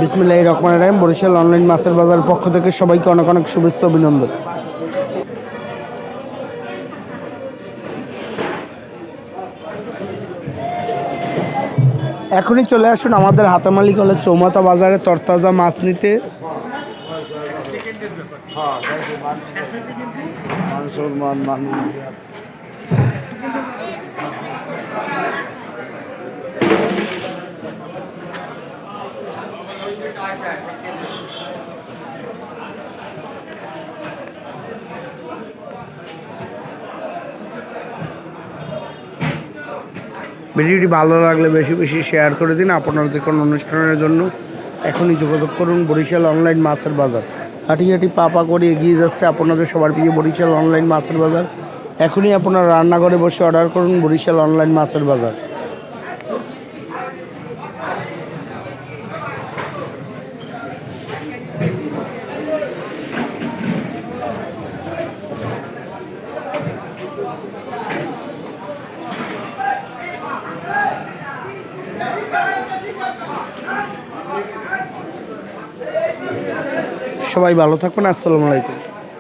বিসমিল্লাহির রহমানির রহিম। বরিশাল অনলাইন মাছের বাজার পক্ষ থেকে সবাইকে অনেক অনেক শুভেচ্ছা অভিনন্দন। এখনই চলে আসুন আমাদের হাতামালি কলেজ চৌমাথা বাজারে তরতাজা মাছ নিতে। ভিডিওটি ভালো লাগলে বেশি বেশি শেয়ার করে দিন। আপনার যে কোনো অনুষ্ঠানের জন্য এখনই যোগাযোগ করুন। বরিশাল অনলাইন মাছের বাজার হাঁটি হাঁটি পা করে এগিয়ে যাচ্ছে আপনাদের সবার প্রিয় বরিশাল অনলাইন মাছের বাজার। এখনই আপনারা রান্নাঘরে বসে অর্ডার করুন বরিশাল অনলাইন মাছের বাজার। সবাই ভালো থাকবেন। আসসালামু আলাইকুম।